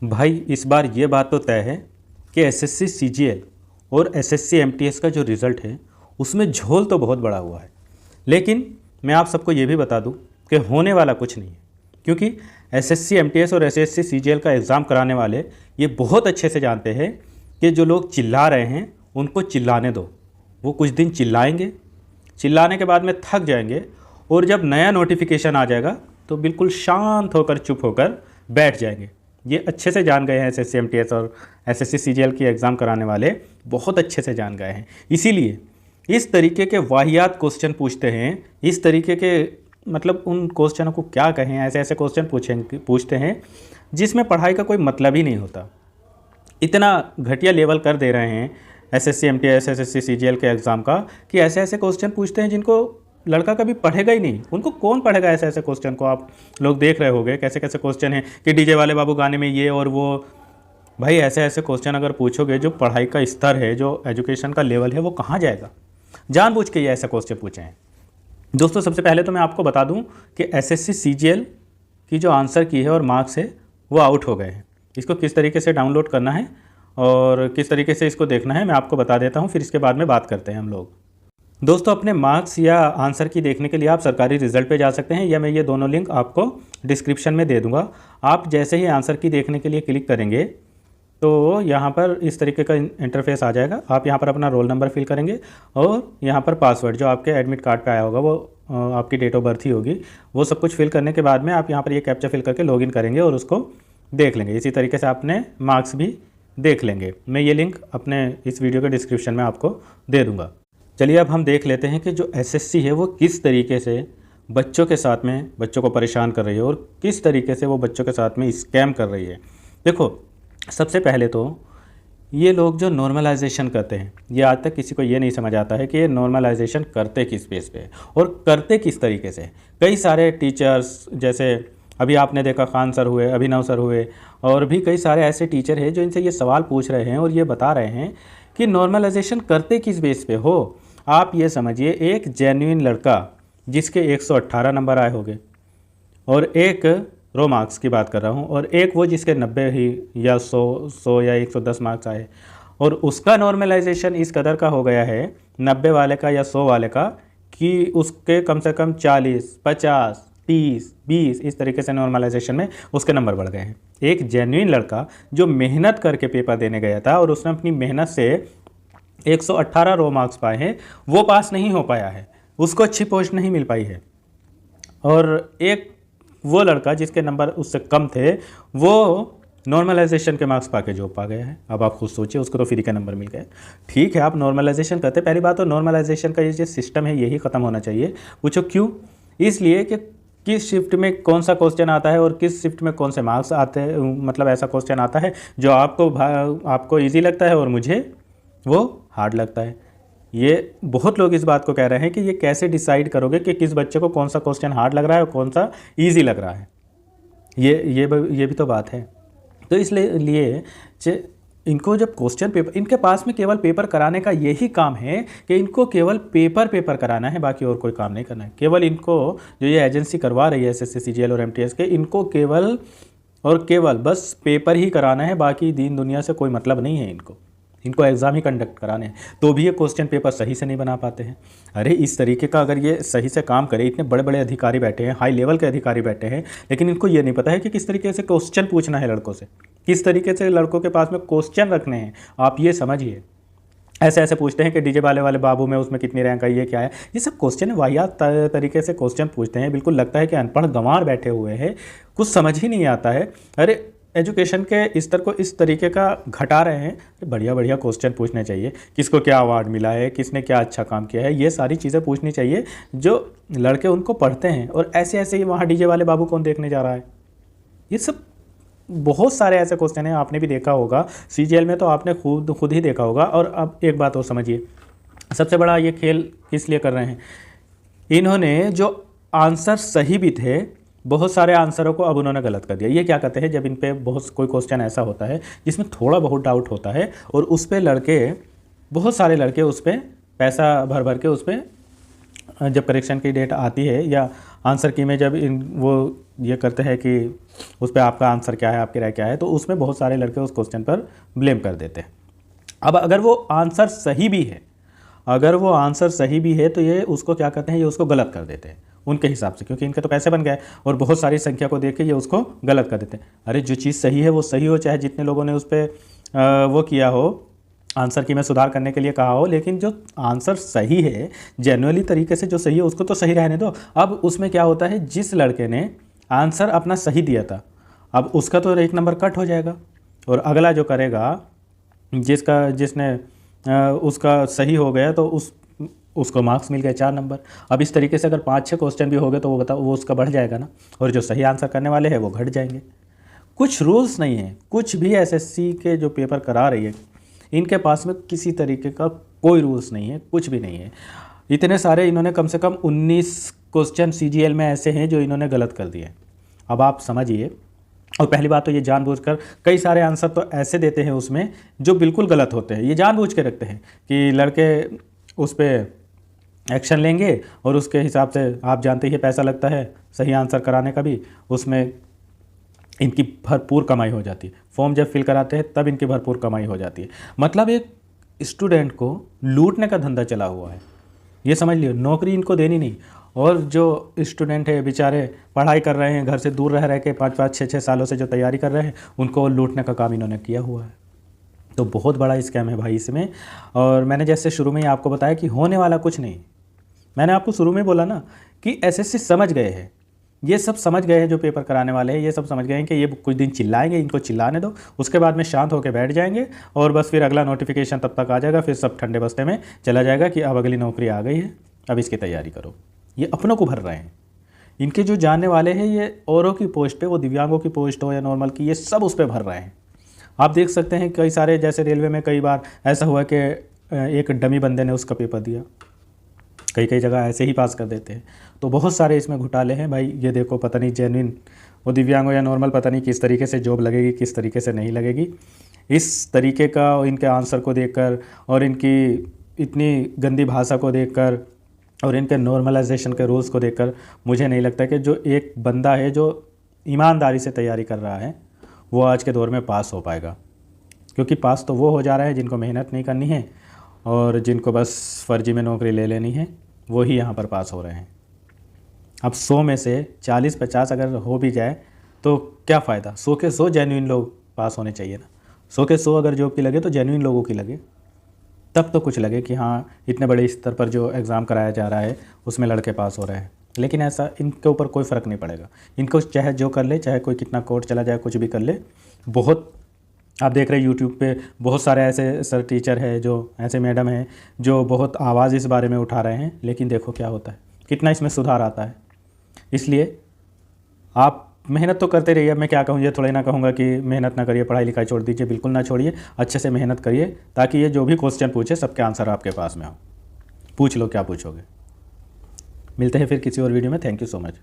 भाई इस बार ये बात तो तय है कि एसएससी सीजीएल और एसएससी एमटीएस का जो रिज़ल्ट है उसमें झोल तो बहुत बड़ा हुआ है। लेकिन मैं आप सबको ये भी बता दूं कि होने वाला कुछ नहीं है, क्योंकि एसएससी एमटीएस और एसएससी सीजीएल का एग्ज़ाम कराने वाले ये बहुत अच्छे से जानते हैं कि जो लोग चिल्ला रहे हैं उनको चिल्लाने दो। वो कुछ दिन चिल्लाएंगे, चिल्लाने के बाद में थक जाएंगे और जब नया नोटिफिकेशन आ जाएगा तो बिल्कुल शांत होकर चुप होकर बैठ जाएंगे। ये अच्छे से जान गए हैं एसएससी एमटीएस और एसएससी सीजीएल की एग्ज़ाम कराने वाले, बहुत अच्छे से जान गए हैं। इसीलिए इस तरीके के वाहियात क्वेश्चन पूछते हैं, इस तरीके के मतलब उन क्वेश्चनों को क्या कहें, ऐसे ऐसे क्वेश्चन पूछते हैं जिसमें पढ़ाई का कोई मतलब ही नहीं होता। इतना घटिया लेवल कर दे रहे हैं एसएससी एमटीएस एसएससी सीजीएल के एग्ज़ाम का कि ऐसे ऐसे क्वेश्चन पूछते हैं जिनको लड़का कभी पढ़ेगा ही नहीं। उनको कौन पढ़ेगा ऐसे ऐसे क्वेश्चन को। आप लोग देख रहे होंगे कैसे कैसे क्वेश्चन हैं कि डीजे वाले बाबू गाने में ये और वो। भाई ऐसे ऐसे क्वेश्चन अगर पूछोगे, जो पढ़ाई का स्तर है, जो एजुकेशन का लेवल है, वो कहाँ जाएगा। जानबूझ के ये ऐसे क्वेश्चन पूछे हैं। दोस्तों सबसे पहले तो मैं आपको बता दूं कि एसएससी सीजीएल की जो आंसर की है और मार्क्स है वो आउट हो गए हैं। इसको किस तरीके से डाउनलोड करना है और किस तरीके से इसको देखना है मैं आपको बता देता हूं, फिर इसके बाद में बात करते हैं हम लोग। दोस्तों अपने मार्क्स या आंसर की देखने के लिए आप सरकारी रिजल्ट पे जा सकते हैं, या मैं ये दोनों लिंक आपको डिस्क्रिप्शन में दे दूंगा। आप जैसे ही आंसर की देखने के लिए क्लिक करेंगे तो यहाँ पर इस तरीके का इंटरफेस आ जाएगा। आप यहाँ पर अपना रोल नंबर फिल करेंगे और यहाँ पर पासवर्ड जो आपके एडमिट कार्ड पे आया होगा वो आपकी डेट ऑफ बर्थ ही होगी, वो सब कुछ फिल करने के बाद में आप यहाँ पर ये कैप्चा फिल करके लॉगिन करेंगे और उसको देख लेंगे। इसी तरीके से आपने मार्क्स भी देख लेंगे। मैं ये लिंक अपने इस वीडियो के डिस्क्रिप्शन में आपको दे दूँगा। चलिए अब हम देख लेते हैं कि जो एसएससी है वो किस तरीके से बच्चों के साथ में बच्चों को परेशान कर रही है और किस तरीके से वो बच्चों के साथ में स्कैम कर रही है। देखो सबसे पहले तो ये लोग जो नॉर्मलाइजेशन करते हैं, ये आज तक किसी को ये नहीं समझ आता है कि ये नॉर्मलाइजेशन करते किस बेस पे और करते किस तरीके से। कई सारे टीचर्स, जैसे अभी आपने देखा खान सर हुए, अभिनव सर हुए, और भी कई सारे ऐसे टीचर हैं जो इनसे ये सवाल पूछ रहे हैं और ये बता रहे हैं कि नॉर्मलाइजेशन करते किस बेस पे हो। आप ये समझिए, एक जेन्युइन लड़का जिसके 118 नंबर आए होंगे, और एक रो मार्क्स की बात कर रहा हूँ, और एक वो जिसके 90 ही या 100 या 110 मार्क्स आए, और उसका नॉर्मलाइजेशन इस कदर का हो गया है 90 वाले का या 100 वाले का कि उसके कम से कम 40, 50, 30, 20 इस तरीके से नॉर्मलाइजेशन में उसके नंबर बढ़ गए हैं। एक जेन्युइन लड़का जो मेहनत करके पेपर देने गया था और उसने अपनी मेहनत से 118 रो मार्क्स पाए हैं, वो पास नहीं हो पाया है, उसको अच्छी पोस्ट नहीं मिल पाई है। और एक वो लड़का जिसके नंबर उससे कम थे, वो नॉर्मलाइजेशन के मार्क्स पाके जॉब पा गया है। अब आप खुद सोचिए, उसको तो फ्री के नंबर मिल गए। ठीक है, आप नॉर्मलाइजेशन करते, पहली बात तो नॉर्मलाइजेशन का ये जो सिस्टम है यही ख़त्म होना चाहिए। पूछो क्यों? इसलिए कि किस शिफ्ट में कौन सा क्वेश्चन आता है और किस शिफ्ट में कौन से मार्क्स आते हैं। मतलब ऐसा क्वेश्चन आता है जो आपको ईजी लगता है और मुझे वो हार्ड लगता है। ये बहुत लोग इस बात को कह रहे हैं कि ये कैसे डिसाइड करोगे कि किस बच्चे को कौन सा क्वेश्चन हार्ड लग रहा है और कौन सा इजी लग रहा है। ये भी तो बात है। तो इसलिए इनको जब क्वेश्चन पेपर, इनके पास में केवल पेपर कराने का यही काम है कि इनको केवल पेपर कराना है, बाकी और कोई काम नहीं करना है। केवल इनको जो ये एजेंसी करवा रही है एसएससी सीजीएल और एमटीएस के, इनको केवल और केवल बस पेपर ही कराना है, बाकी दीन दुनिया से कोई मतलब नहीं है इनको एग्ज़ाम ही कंडक्ट कराने हैं। तो भी ये क्वेश्चन पेपर सही से नहीं बना पाते हैं। अरे इस तरीके का अगर ये सही से काम करे, इतने बड़े बड़े अधिकारी बैठे हैं, हाई लेवल के अधिकारी बैठे हैं, लेकिन इनको ये नहीं पता है कि किस तरीके से क्वेश्चन पूछना है लड़कों से, किस तरीके से लड़कों के पास में क्वेश्चन रखने हैं। आप ये समझिए, ऐसे ऐसे पूछते हैं कि डीजे वाले बाबू में उसमें कितनी रैंक आई, ये क्या है। ये सब क्वेश्चन वाहियात तरीके से क्वेश्चन पूछते हैं। बिल्कुल लगता है कि अनपढ़ गंवार बैठे हुए हैं, कुछ समझ ही नहीं आता है। अरे एजुकेशन के स्तर को इस तरीके का घटा रहे हैं। बढ़िया बढ़िया क्वेश्चन पूछने चाहिए, किसको क्या अवार्ड मिला है, किसने क्या अच्छा काम किया है, ये सारी चीज़ें पूछनी चाहिए जो लड़के उनको पढ़ते हैं। और ऐसे ऐसे ही वहाँ डीजे वाले बाबू कौन देखने जा रहा है। ये सब बहुत सारे ऐसे क्वेश्चन हैं, आपने भी देखा होगा सीजीएल में, तो आपने खुद ही देखा होगा। और अब एक बात और समझिए, सबसे बड़ा ये खेल किस लिए कर रहे हैं, इन्होंने जो आंसर सही भी थे, बहुत सारे आंसरों को अब उन्होंने गलत कर दिया। ये क्या कहते हैं, जब इन पे बहुत कोई क्वेश्चन ऐसा होता है जिसमें थोड़ा बहुत डाउट होता है और उस पर बहुत सारे लड़के उस पर पैसा भर के उस पर जब करेक्शन की डेट आती है या आंसर की में जब वो ये करते हैं कि उस पर आपका आंसर क्या है, आपकी राय क्या है, तो उसमें बहुत सारे लड़के उस क्वेश्चन पर ब्लेम कर देते हैं। अब अगर वो आंसर सही भी है, अगर वो आंसर सही भी है तो ये उसको क्या करते हैं, ये उसको गलत कर देते हैं उनके हिसाब से, क्योंकि इनके तो पैसे बन गए और बहुत सारी संख्या को देख के ये उसको गलत कर देते हैं। अरे जो चीज़ सही है वो सही हो, चाहे जितने लोगों ने उस पर वो किया हो, आंसर की में सुधार करने के लिए कहा हो, लेकिन जो आंसर सही है जेन्युइनली तरीके से जो सही है उसको तो सही रहने दो। अब उसमें क्या होता है, जिस लड़के ने आंसर अपना सही दिया था अब उसका तो 1 नंबर कट हो जाएगा, और अगला जो करेगा जिसने उसका सही हो गया तो उसको मार्क्स मिल गए 4 नंबर। अब इस तरीके से अगर 5-6 क्वेश्चन भी हो गए तो वो बताओ वो उसका बढ़ जाएगा ना, और जो सही आंसर करने वाले हैं वो घट जाएंगे। कुछ रूल्स नहीं है, कुछ भी एसएससी के जो पेपर करा रही है इनके पास में किसी तरीके का कोई रूल्स नहीं है, कुछ भी नहीं है। इतने सारे इन्होंने कम से कम 19 क्वेश्चन सीजीएल में ऐसे हैं जो इन्होंने गलत कर दिए। अब आप समझिए, और पहली बात तो ये जानबूझकर कई सारे आंसर तो ऐसे देते हैं उसमें जो बिल्कुल गलत होते हैं, ये जानबूझ के रखते हैं कि लड़के उस पर एक्शन लेंगे, और उसके हिसाब से आप जानते ही पैसा लगता है सही आंसर कराने का भी, उसमें इनकी भरपूर कमाई हो जाती है। फॉर्म जब फिल कराते हैं तब इनकी भरपूर कमाई हो जाती है। मतलब एक स्टूडेंट को लूटने का धंधा चला हुआ है, ये समझ लियो। नौकरी इनको देनी नहीं, और जो स्टूडेंट है बेचारे पढ़ाई कर रहे हैं, घर से दूर रह के 5-5 6-6 सालों से जो तैयारी कर रहे हैं, उनको लूटने का काम इन्होंने किया हुआ है। तो बहुत बड़ा स्कैम है भाई इसमें। और मैंने जैसे शुरू में ही आपको बताया कि होने वाला कुछ नहीं। मैंने आपको शुरू में बोला ना कि एसएससी समझ गए हैं, ये सब समझ गए हैं, जो पेपर कराने वाले हैं ये सब समझ गए हैं कि ये कुछ दिन चिल्लाएंगे, इनको चिल्लाने दो, उसके बाद में शांत होकर बैठ जाएंगे, और बस फिर अगला नोटिफिकेशन तब तक आ जाएगा, फिर सब ठंडे बस्ते में चला जाएगा कि अब अगली नौकरी आ गई है, अब इसकी तैयारी करो। ये अपनों को भर रहे हैं। इनके जो जानने वाले हैं ये औरों की पोस्ट पे, वो दिव्यांगों की पोस्ट हो या नॉर्मल की, ये सब उस पर भर रहे हैं। आप देख सकते हैं कई सारे, जैसे रेलवे में कई बार ऐसा हुआ कि एक डमी बंदे ने उसका पेपर दिया, कई जगह ऐसे ही पास कर देते हैं। तो बहुत सारे इसमें घोटाले हैं भाई। ये देखो, पता नहीं जेन्युइन वो दिव्यांग हो या नॉर्मल, पता नहीं किस तरीके से जॉब लगेगी, किस तरीके से नहीं लगेगी। इस तरीके का इनके आंसर को देखकर और इनकी इतनी गंदी भाषा को देखकर और इनके नॉर्मलाइजेशन के रूल्स को देखकर मुझे नहीं लगता कि जो एक बंदा है जो ईमानदारी से तैयारी कर रहा है वो आज के दौर में पास हो पाएगा। क्योंकि पास तो वो हो जा रहा है जिनको मेहनत नहीं करनी है और जिनको बस फर्जी में नौकरी ले लेनी है, वो ही यहाँ पर पास हो रहे हैं। अब 100 में से 40-50 अगर हो भी जाए तो क्या फ़ायदा, 100 के 100 जेन्युइन लोग पास होने चाहिए ना। 100 के 100 अगर जॉब की लगे तो जेन्युइन लोगों की लगे, तब तो कुछ लगे कि हाँ इतने बड़े स्तर पर जो एग्ज़ाम कराया जा रहा है उसमें लड़के पास हो रहे हैं। लेकिन ऐसा इनके ऊपर कोई फ़र्क नहीं पड़ेगा। इनको चाहे जो कर ले, चाहे कोई कितना कोर्ट चला जाए, कुछ भी कर ले। बहुत आप देख रहे हैं यूट्यूब पे बहुत सारे ऐसे सर टीचर हैं, जो ऐसे मैडम हैं जो बहुत आवाज़ इस बारे में उठा रहे हैं, लेकिन देखो क्या होता है, कितना इसमें सुधार आता है। इसलिए आप मेहनत तो करते रहिए। मैं क्या कहूँ, ये थोड़ा ना कहूँगा कि मेहनत ना करिए, पढ़ाई लिखाई छोड़ दीजिए, बिल्कुल ना छोड़िए, अच्छे से मेहनत करिए ताकि ये जो भी क्वेश्चन पूछे सबके आंसर आपके पास में हो। पूछ लो, क्या पूछोगे। मिलते हैं फिर किसी और वीडियो में। Thank you so much.